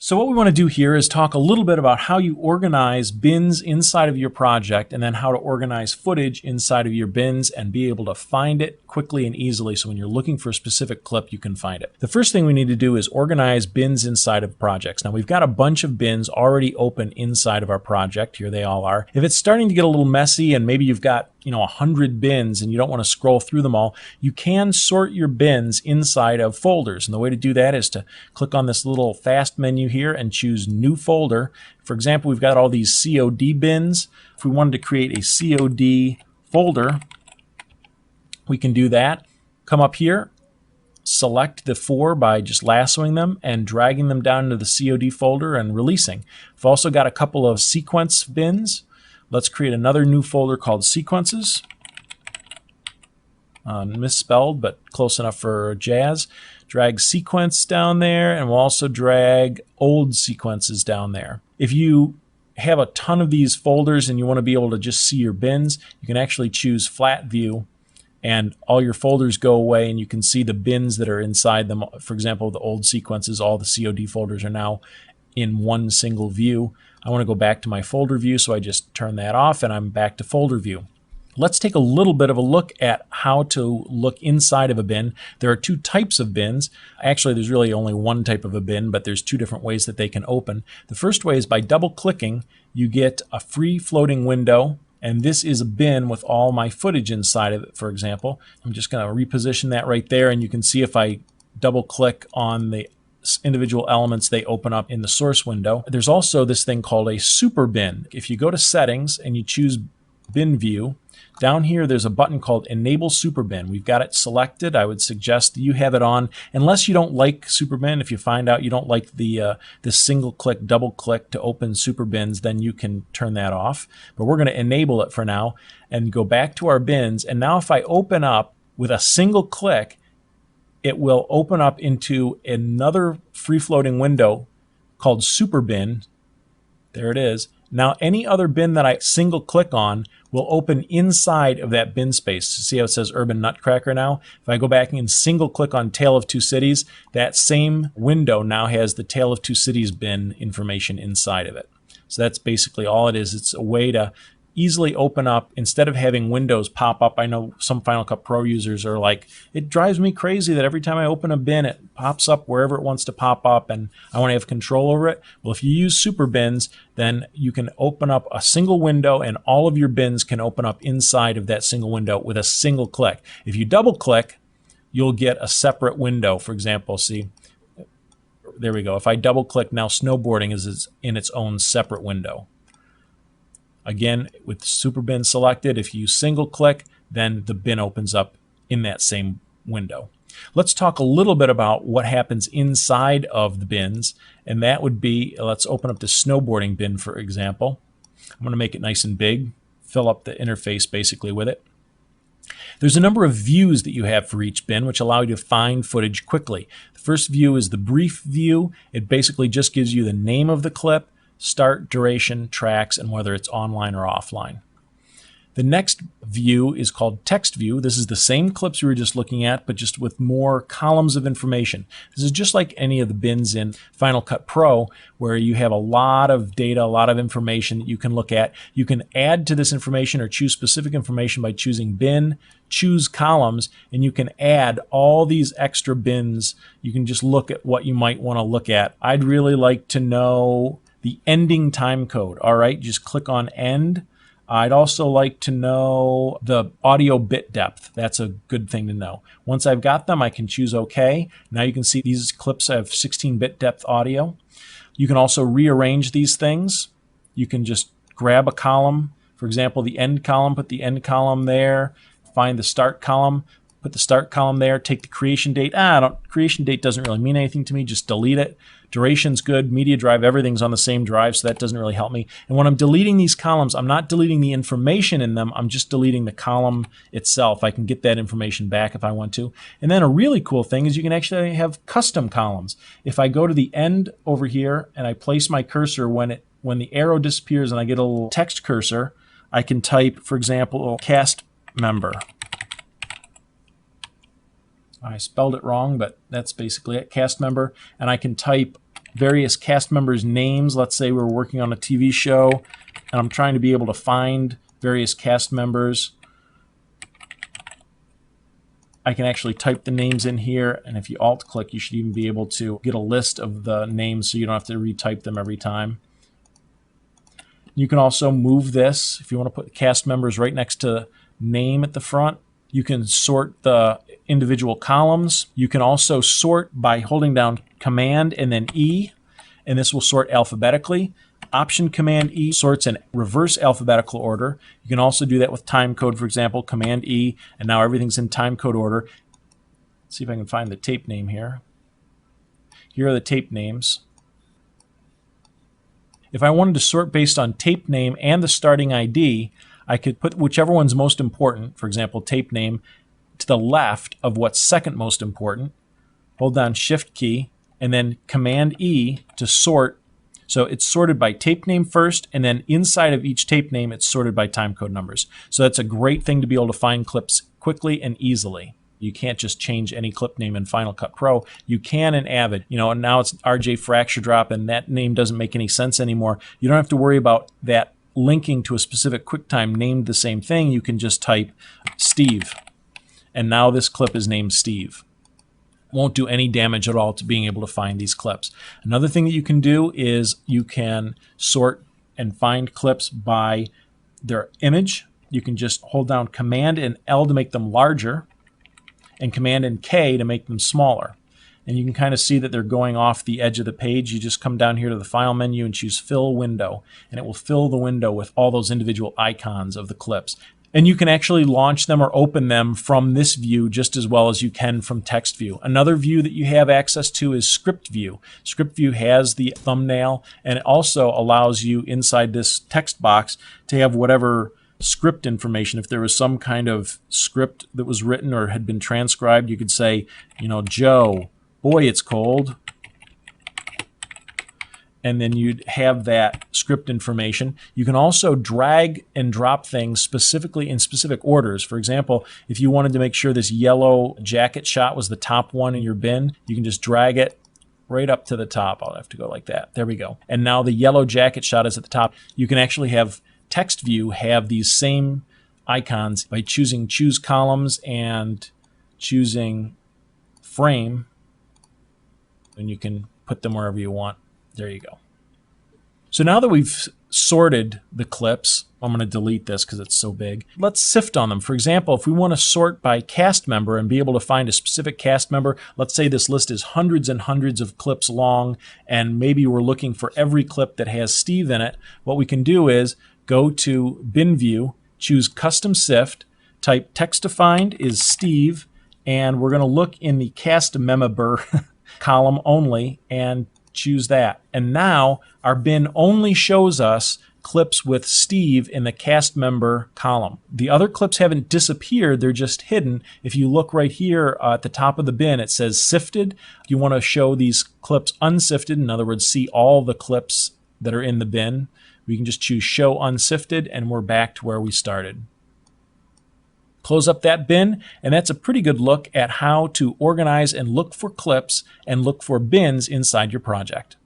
So what we want to do here is talk a little bit about how you organize bins inside of your project and then how to organize footage inside of your bins and be able to find it quickly and easily so when you're looking for a specific clip, you can find it. The first thing we need to do is organize bins inside of projects. Now we've got a bunch of bins already open inside of our project. Here they all are. If it's starting to get a little messy and maybe you've got 100 bins and you don't want to scroll through them all, you can sort your bins inside of folders. And the way to do that is to click on this little fast menu here and choose new folder. For example, we've got all these COD bins. If we wanted to create a COD folder, we can do that. Come up here, select the 4 by just lassoing them and dragging them down into the COD folder and releasing. We've also got a couple of sequence bins. Let's create another new folder called Sequences. Misspelled, but close enough for jazz. Drag Sequence down there, and we'll also drag Old Sequences down there. If you have a ton of these folders and you want to be able to just see your bins, you can actually choose Flat View, and all your folders go away, and you can see the bins that are inside them. For example, the Old Sequences, all the COD folders are now in one single view. I want to go back to my folder view, so I just turn that off and I'm back to folder view. Let's take a little bit of a look at how to look inside of a bin. There are 2 types of bins. Actually, there's really only one type of a bin, but there's 2 different ways that they can open. The first way is by double-clicking, you get a free floating window, and this is a bin with all my footage inside of it, for example. I'm just going to reposition that right there, and you can see if I double-click on the individual elements, they open up in the source window. There's also this thing called a super bin. If you go to settings and you choose bin view, down here there's a button called enable super bin. We've got it selected. I would suggest you have it on unless you don't like super bin. If you find out you don't like the single click, double click to open super bins, then you can turn that off. But we're going to enable it for now and go back to our bins. And now if I open up with a single click, it will open up into another free-floating window called Super Bin. There it is. Now any other bin that I single click on will open inside of that bin space. See how it says Urban Nutcracker now? If I go back and single click on Tale of Two Cities, that same window now has the Tale of Two Cities bin information inside of it. So that's basically all it is. It's a way to easily open up instead of having windows pop up. I know some Final Cut Pro users are like, it drives me crazy that every time I open a bin it pops up wherever it wants to pop up and I want to have control over it. Well, if you use super bins, then you can open up a single window and all of your bins can open up inside of that single window with a single click. If you double click, you'll get a separate window. For example, see, there we go. If I double click, now snowboarding is in its own separate window. Again, with super bin selected, if you single click, then the bin opens up in that same window. Let's talk a little bit about what happens inside of the bins, and that would be, let's open up the snowboarding bin, for example. I'm going to make it nice and big, fill up the interface basically with it. There's a number of views that you have for each bin which allow you to find footage quickly. The first view is the brief view. It basically just gives you the name of the clip, start, duration, tracks, and whether it's online or offline. The next view is called text view. This is the same clips we were just looking at, but just with more columns of information. This is just like any of the bins in Final Cut Pro, where you have a lot of data, a lot of information that you can look at. You can add to this information or choose specific information by choosing bin, choose columns, and you can add all these extra bins. You can just look at what you might want to look at. I'd really like to know the ending time code. All right, just click on end. I'd also like to know the audio bit depth. That's a good thing to know. Once I've got them, I can choose OK. Now you can see these clips have 16-bit depth audio. You can also rearrange these things. You can just grab a column. For example, the end column, put the end column there. Find the start column, put the start column there. Take the creation date. Creation date doesn't really mean anything to me. Just delete it. Duration's good. Media drive, everything's on the same drive, so that doesn't really help me. And when I'm deleting these columns, I'm not deleting the information in them. I'm just deleting the column itself. I can get that information back if I want to. And then a really cool thing is you can actually have custom columns. If I go to the end over here and I place my cursor, when the arrow disappears and I get a little text cursor, I can type, for example, cast member. I spelled it wrong, but that's basically it, cast member, and I can type various cast members' names. Let's say we're working on a TV show and I'm trying to be able to find various cast members. I can actually type the names in here, and if you alt-click, you should even be able to get a list of the names so you don't have to retype them every time. You can also move this. If you want to put the cast members right next to name at the front, you can sort the individual columns. You can also sort by holding down Command and then E, and this will sort alphabetically. Option Command E sorts in reverse alphabetical order. You can also do that with time code, for example, Command E, and now everything's in time code order. Let's see if I can find the tape name here. Here are the tape names. If I wanted to sort based on tape name and the starting ID, I could put whichever one's most important, for example, tape name, to the left of what's second most important. Hold down Shift key, and then Command E to sort. So it's sorted by tape name first, and then inside of each tape name, it's sorted by timecode numbers. So that's a great thing to be able to find clips quickly and easily. You can't just change any clip name in Final Cut Pro. You can in Avid. You know, and now it's RJ Fracture Drop, and that name doesn't make any sense anymore. You don't have to worry about that linking to a specific QuickTime named the same thing. You can just type Steve, and now this clip is named Steve. Won't do any damage at all to being able to find these clips. Another thing that you can do is you can sort and find clips by their image. You can just hold down Command and L to make them larger and Command and K to make them smaller. And you can kind of see that they're going off the edge of the page. You just come down here to the File menu and choose Fill Window, and it will fill the window with all those individual icons of the clips. And you can actually launch them or open them from this view just as well as you can from text view. Another view that you have access to is script view. Script view has the thumbnail, and it also allows you inside this text box to have whatever script information. If there was some kind of script that was written or had been transcribed, you could say, you know, Joe, boy, it's cold. And then you'd have that script information. You can also drag and drop things specifically in specific orders. For example, if you wanted to make sure this yellow jacket shot was the top one in your bin, you can just drag it right up to the top. I'll have to go like that. There we go. And now the yellow jacket shot is at the top. You can actually have text view have these same icons by choosing Choose Columns and choosing Frame, and you can put them wherever you want. There you go. So now that we've sorted the clips, I'm going to delete this because it's so big. Let's sift on them. For example, if we want to sort by cast member and be able to find a specific cast member, let's say this list is hundreds and hundreds of clips long, and maybe we're looking for every clip that has Steve in it. What we can do is go to Bin View, choose Custom Sift, type text to find is Steve, and we're going to look in the cast member column only and choose that. And now our bin only shows us clips with Steve in the cast member column. The other clips haven't disappeared, they're just hidden. If you look right here at the top of the bin, it says sifted. If you want to show these clips unsifted, in other words, see all the clips that are in the bin, we can just choose show unsifted, and we're back to where we started. Close up that bin, and that's a pretty good look at how to organize and look for clips and look for bins inside your project.